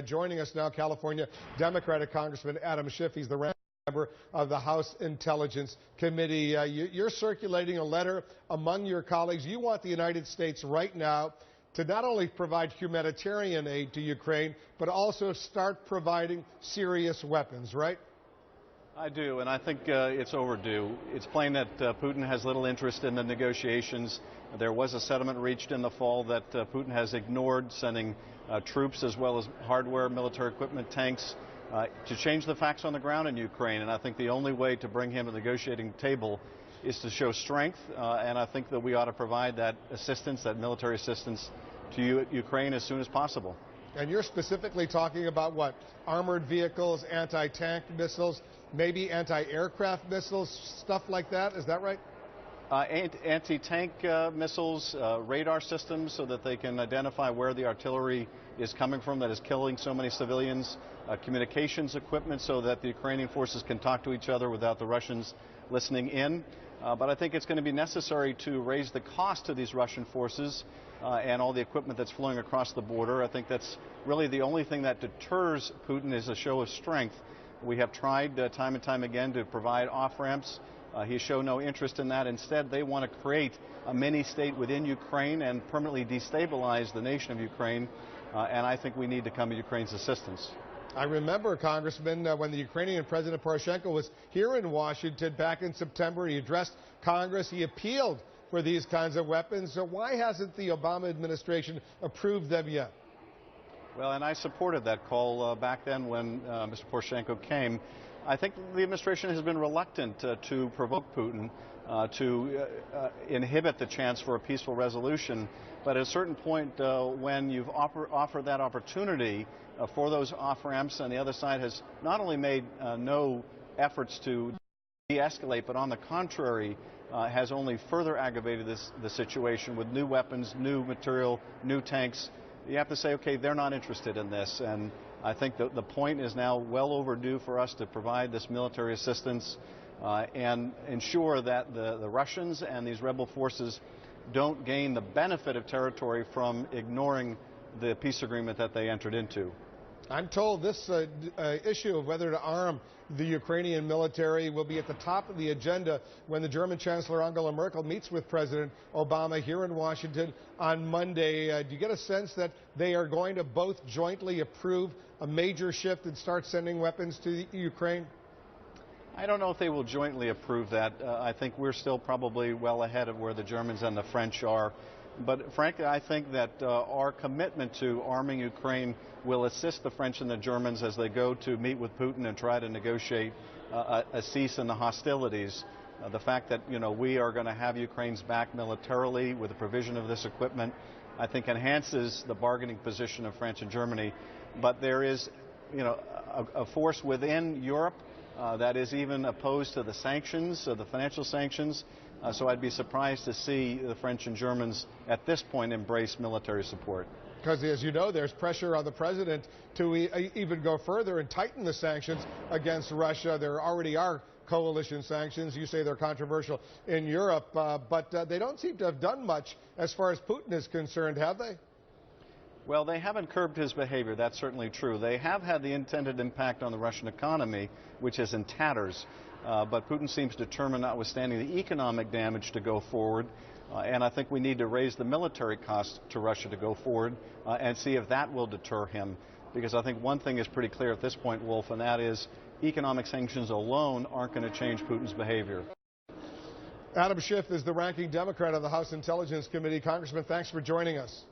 Joining us now, California Democratic Congressman Adam Schiff. He's the ranking member of the House Intelligence Committee. You're circulating a letter among your colleagues. You want the United States right now to not only provide humanitarian aid to Ukraine, but also start providing serious weapons, right? I do, and I think it's overdue. It's plain that Putin has little interest in the negotiations. There was a settlement reached in the fall that Putin has ignored, sending troops as well as hardware, military equipment, tanks, to change the facts on the ground in Ukraine. And I think the only way to bring him to the negotiating table is to show strength, and I think that we ought to provide that assistance, that military assistance to Ukraine as soon as possible. And you're specifically talking about what? Armored vehicles, anti-tank missiles, maybe anti-aircraft missiles, stuff like that, is that right? Anti-tank missiles, radar systems so that they can identify where the artillery is coming from that is killing so many civilians, communications equipment so that the Ukrainian forces can talk to each other without the Russians listening in. But I think it's going to be necessary to raise the cost to these Russian forces and all the equipment that's flowing across the border. I think that's really the only thing that deters Putin is a show of strength. We have tried time and time again to provide off-ramps. He showed no interest in that. Instead, they want to create a mini-state within Ukraine and permanently destabilize the nation of Ukraine. And I think we need to come to Ukraine's assistance. I remember, Congressman, when the Ukrainian President Poroshenko was here in Washington back in September, he addressed Congress. He appealed for these kinds of weapons. So why hasn't the Obama administration approved them yet? Well, and I supported that call back then when Mr. Poroshenko came. I think the administration has been reluctant to provoke Putin, to inhibit the chance for a peaceful resolution. But at a certain point, when you've offered that opportunity for those off-ramps, and the other side has not only made no efforts to de-escalate, but on the contrary, has only further aggravated the situation with new weapons, new material, new tanks, you have to say, okay, they're not interested in this. And I think the point is now well overdue for us to provide this military assistance and ensure that the Russians and these rebel forces don't gain the benefit of territory from ignoring the peace agreement that they entered into. I'm told this issue of whether to arm the Ukrainian military will be at the top of the agenda when the German Chancellor Angela Merkel meets with President Obama here in Washington on Monday. Do you get a sense that they are going to both jointly approve a major shift and start sending weapons to Ukraine? I don't know if they will jointly approve that. I think we're still probably well ahead of where the Germans and the French are. But frankly, I think that our commitment to arming Ukraine will assist the French and the Germans as they go to meet with Putin and try to negotiate a cease in the hostilities. The fact that, we are going to have Ukraine's back militarily with the provision of this equipment, I think enhances the bargaining position of France and Germany. But there is, a force within Europe that is even opposed to the sanctions, the financial sanctions. So I'd be surprised to see the French and Germans at this point embrace military support. Because, as you know, there's pressure on the president to even go further and tighten the sanctions against Russia. There already are coalition sanctions. You say they're controversial in Europe, but they don't seem to have done much as far as Putin is concerned, have they? Well, they haven't curbed his behavior. That's certainly true. They have had the intended impact on the Russian economy, which is in tatters. But Putin seems determined, notwithstanding the economic damage, to go forward. And I think we need to raise the military cost to Russia to go forward and see if that will deter him. Because I think one thing is pretty clear at this point, Wolf, and that is economic sanctions alone aren't going to change Putin's behavior. Adam Schiff is the ranking Democrat of the House Intelligence Committee. Congressman, thanks for joining us.